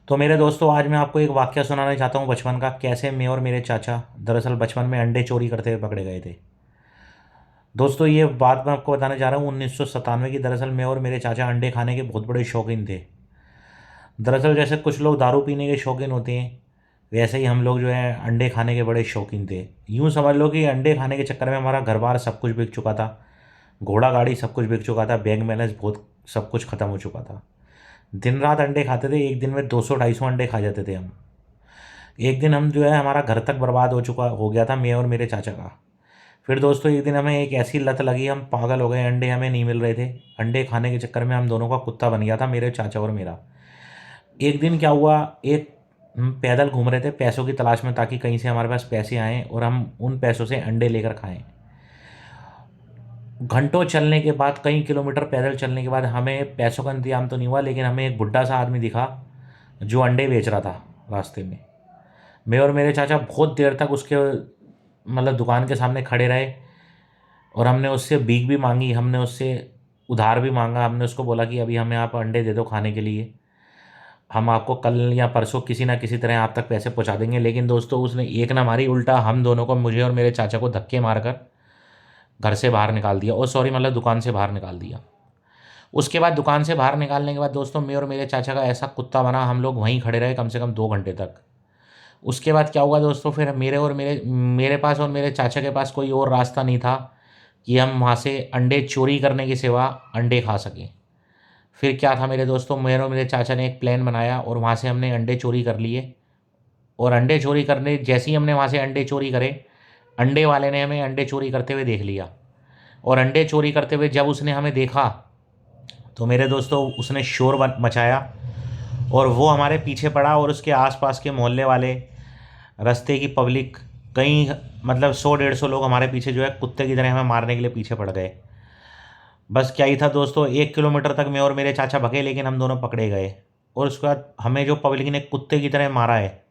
तो मेरे दोस्तों, आज मैं आपको एक वाक़या सुनाना चाहता हूँ बचपन का, कैसे मैं और मेरे चाचा दरअसल बचपन में अंडे चोरी करते हुए पकड़े गए थे। दोस्तों, ये बात मैं आपको बताने जा रहा हूँ 1997 की। दरअसल मैं और मेरे चाचा अंडे खाने के बहुत बड़े शौकीन थे। दरअसल जैसे कुछ लोग दारू पीने के शौकीन होते हैं, वैसे ही हम लोग जो है अंडे खाने के बड़े शौकीन थे। यूँ समझ लो कि अंडे खाने के चक्कर में हमारा घर-बार सब कुछ बिक चुका था। घोड़ा-गाड़ी सब कुछ बिक चुका था, बैंक बैलेंस बहुत सब कुछ ख़त्म हो चुका था। दिन-रात अंडे खाते थे, एक दिन में 200-250 अंडे खा जाते थे हम। एक दिन हम जो है हमारा घर तक बर्बाद हो गया था, मैं और मेरे चाचा का। फिर दोस्तों, एक दिन हमें एक ऐसी लत लगी, हम पागल हो गए, अंडे हमें नहीं मिल रहे थे। अंडे खाने के चक्कर में हम दोनों का कुत्ता बन गया था, मेरे चाचा और मेरा। एक दिन क्या हुआ, एक हम पैदल घूम रहे थे पैसों की तलाश में, ताकि कहीं से हमारे पास पैसे आएँ और हम उन पैसों से अंडे लेकर खाएँ। घंटों चलने के बाद, कई किलोमीटर पैदल चलने के बाद हमें पैसों का इंतज़ाम तो नहीं हुआ, लेकिन हमें एक बुड्ढा-सा आदमी दिखा, जो अंडे बेच रहा था रास्ते में। मैं और मेरे चाचा बहुत देर तक उसके दुकान के सामने खड़े रहे, और हमने उससे भीख भी मांगी, हमने उससे उधार भी मांगा। हमने उसको बोला कि अभी हमें आप अंडे दे दो खाने के लिए, हम आपको कल या परसों किसी ना किसी तरह आप तक पैसे पहुंचा देंगे। लेकिन दोस्तों, उसने एक ना मारी, उल्टा हम दोनों को, मुझे और मेरे चाचा को धक्के मारकर घर से बाहर निकाल दिया, और सॉरी दुकान से बाहर निकाल दिया। उसके बाद दुकान से बाहर निकालने के बाद दोस्तों, मैं और मेरे चाचा का ऐसा कुत्ता बना, हम लोग वहीं खड़े रहे कम से कम 2 घंटे तक। उसके बाद क्या हुआ दोस्तों, फिर मेरे पास और मेरे चाचा के पास कोई और रास्ता नहीं था कि हम वहाँ से अंडे चोरी करने के सिवा अंडे खा सकें। फिर क्या था मेरे दोस्तों, मेरे और मेरे चाचा ने एक प्लान बनाया, और वहाँ से हमने अंडे चोरी कर लिए। और अंडे चोरी करने जैसे ही हमने वहाँ से अंडे चोरी करे, अंडे वाले ने हमें अंडे चोरी करते हुए देख लिया। और अंडे चोरी करते हुए जब उसने हमें देखा, तो मेरे दोस्तों उसने शोर मचाया, और वो हमारे पीछे पड़ा, और उसके आसपास के मोहल्ले वाले, रास्ते की पब्लिक, कई 100-150 लोग हमारे पीछे जो है कुत्ते की तरह हमें मारने के लिए पीछे पड़ गए। बस क्या ही था दोस्तों, 1 किलोमीटर तक मैं और मेरे चाचा भगे, लेकिन हम दोनों पकड़े गए। और उसके बाद हमें जो पब्लिक ने कुत्ते की तरह मारा है,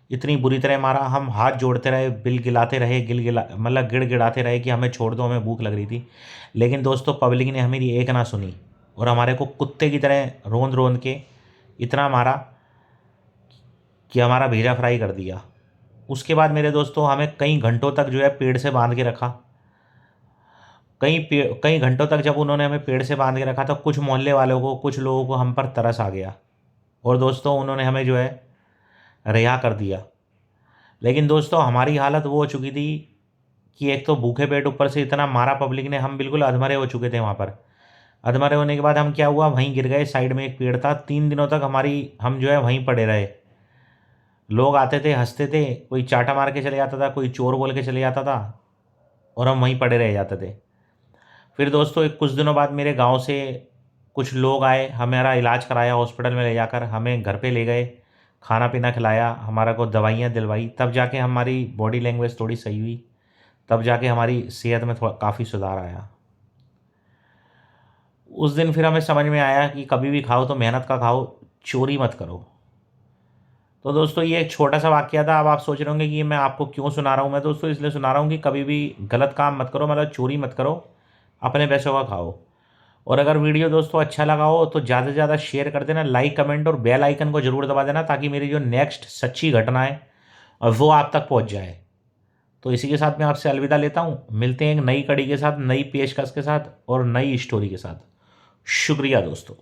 इतनी बुरी तरह मारा, हम हाथ जोड़ते रहे, बिल गिलाते रहे, गिड़गिड़ाते रहे कि हमें छोड़ दो, हमें भूख लग रही थी। लेकिन दोस्तों, पब्लिक ने हमारी एक ना सुनी, और हमारे को कुत्ते की तरह रोंद रोंद के इतना मारा कि हमारा भेजा फ्राई कर दिया। उसके बाद मेरे दोस्तों, हमें कई घंटों तक जो है पेड़ से बांध के रखा। कई घंटों तक जब उन्होंने हमें पेड़ से बांध के रखा, तो कुछ मोहल्ले वालों को, कुछ लोगों को हम पर तरस आ गया, और दोस्तों उन्होंने हमें जो है रिहा कर दिया। लेकिन दोस्तों, हमारी हालत वो हो चुकी थी कि एक तो भूखे पेट, ऊपर से इतना मारा पब्लिक ने, हम बिल्कुल अधमरे हो चुके थे वहाँ पर। अधमरे होने के बाद हम क्या हुआ, वहीं गिर गए। साइड में एक पेड़ था, 3 दिनों तक हम जो है वहीं पड़े रहे। लोग आते थे, हंसते थे, कोई चाटा मार के चले जाता था, कोई चोर बोल के चले जाता था, और हम वहीं पड़े रह जाते थे। फिर दोस्तों, एक कुछ दिनों बाद मेरे गांव से कुछ लोग आए, हमारा इलाज कराया, हॉस्पिटल में ले जाकर हमें घर पे ले गए, खाना पीना खिलाया, हमारा को दवाइयाँ दिलवाई, तब जाके हमारी बॉडी लैंग्वेज थोड़ी सही हुई, तब जाके हमारी सेहत में थोड़ा काफ़ी सुधार आया। उस दिन फिर हमें समझ में आया कि कभी भी खाओ तो मेहनत का खाओ, चोरी मत करो। तो दोस्तों, ये एक छोटा सा वाकया था। अब आप सोच रहे होंगे कि ये मैं आपको क्यों सुना रहा हूँ। मैं दोस्तों इसलिए सुना रहा हूँ कि कभी भी गलत काम मत करो, चोरी मत करो, अपने पैसों का खाओ। और अगर वीडियो दोस्तों अच्छा लगा हो तो ज़्यादा से ज़्यादा शेयर कर देना, लाइक, कमेंट और बेल आइकन को ज़रूर दबा देना, ताकि मेरी जो नेक्स्ट सच्ची घटना है और वो आप तक पहुँच जाए। तो इसी के साथ मैं आपसे अलविदा लेता हूँ। मिलते हैं एक नई कड़ी के साथ, नई पेशकश के साथ और नई स्टोरी के साथ। शुक्रिया दोस्तों।